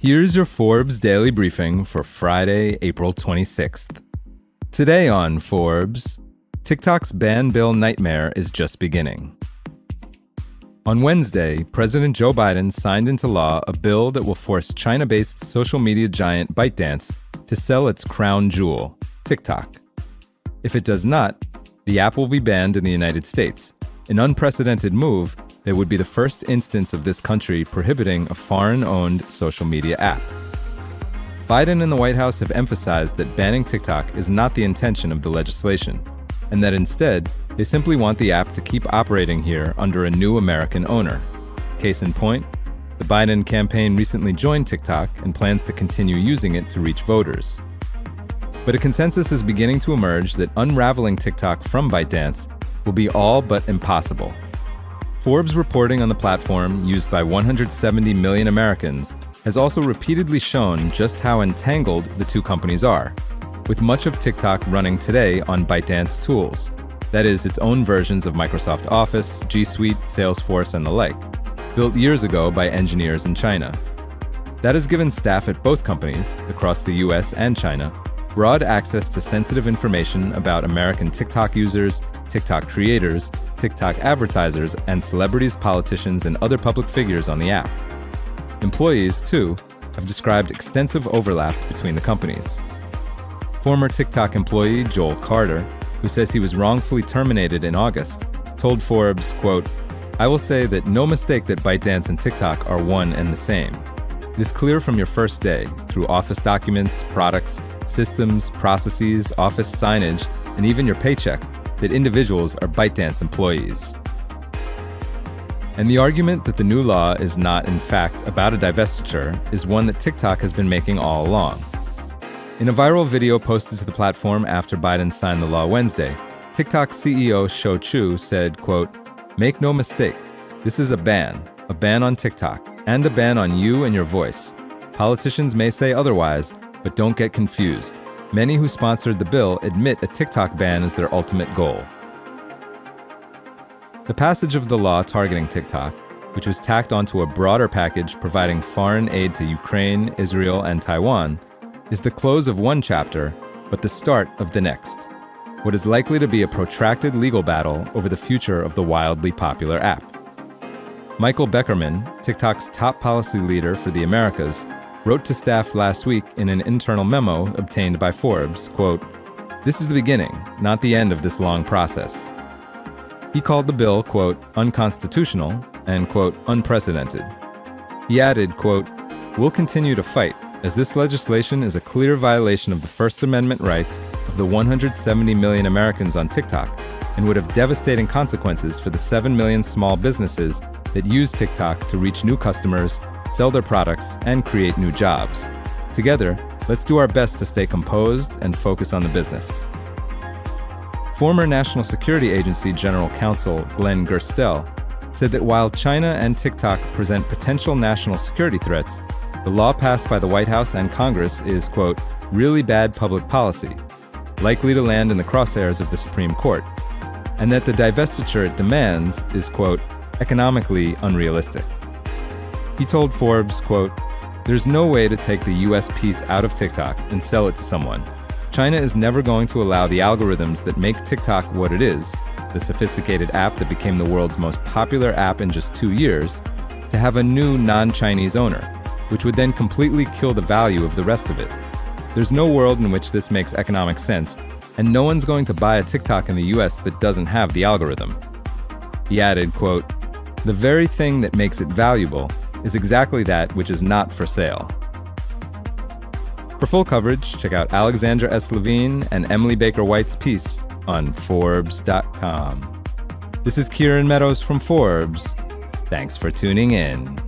Here's your Forbes Daily Briefing for Friday, April 26th. Today on Forbes, TikTok's ban bill nightmare is just beginning. On Wednesday, President Joe Biden signed into law a bill that will force China-based social media giant ByteDance to sell its crown jewel, TikTok. If it does not, the app will be banned in the United States, an unprecedented move that would be the first instance of this country prohibiting a foreign-owned social media app. Biden and the White House have emphasized that banning TikTok is not the intention of the legislation, and that instead, they simply want the app to keep operating here under a new American owner. Case in point, the Biden campaign recently joined TikTok and plans to continue using it to reach voters. But a consensus is beginning to emerge that unraveling TikTok from ByteDance will be all but impossible. Forbes reporting on the platform, used by 170 million Americans, has also repeatedly shown just how entangled the two companies are, with much of TikTok running today on ByteDance tools, that is, its own versions of Microsoft Office, G Suite, Salesforce, and the like, built years ago by engineers in China. That has given staff at both companies, across the US and China, broad access to sensitive information about American TikTok users, TikTok creators, TikTok advertisers, and celebrities, politicians, and other public figures on the app. Employees, too, have described extensive overlap between the companies. Former TikTok employee Joel Carter, who says he was wrongfully terminated in August, told Forbes, quote, "I will say that no mistake that ByteDance and TikTok are one and the same. It is clear from your first day, through office documents, products, systems, processes, office signage, and even your paycheck, that individuals are ByteDance employees." And the argument that the new law is not, in fact, about a divestiture is one that TikTok has been making all along. In a viral video posted to the platform after Biden signed the law Wednesday, TikTok CEO Shou Chew said, quote, "Make no mistake, this is a ban on TikTok, and a ban on you and your voice. Politicians may say otherwise, but don't get confused. Many who sponsored the bill admit a TikTok ban is their ultimate goal." The passage of the law targeting TikTok, which was tacked onto a broader package providing foreign aid to Ukraine, Israel, and Taiwan, is the close of one chapter, but the start of the next, what is likely to be a protracted legal battle over the future of the wildly popular app. Michael Beckerman, TikTok's top policy leader for the Americas, wrote to staff last week in an internal memo obtained by Forbes, quote, "This is the beginning, not the end of this long process." He called the bill, quote, "unconstitutional" and, quote, "unprecedented." He added, quote, "We'll continue to fight, as this legislation is a clear violation of the First Amendment rights of the 170 million Americans on TikTok and would have devastating consequences for the 7 million small businesses that use TikTok to reach new customers, sell their products, and create new jobs. Together, let's do our best to stay composed and focus on the business." Former National Security Agency General Counsel Glenn Gerstel said that while China and TikTok present potential national security threats, the law passed by the White House and Congress is, quote, "really bad public policy, likely to land in the crosshairs of the Supreme Court," and that the divestiture it demands is, quote, "economically unrealistic." He told Forbes, quote, "There's no way to take the US piece out of TikTok and sell it to someone. China is never going to allow the algorithms that make TikTok what it is, the sophisticated app that became the world's most popular app in just 2 years, to have a new non-Chinese owner, which would then completely kill the value of the rest of it. There's no world in which this makes economic sense, and no one's going to buy a TikTok in the US that doesn't have the algorithm." He added, quote, "The very thing that makes it valuable is exactly that which is not for sale." For full coverage, check out Alexandra S. Levine and Emily Baker White's piece on Forbes.com. This is Kieran Meadows from Forbes. Thanks for tuning in.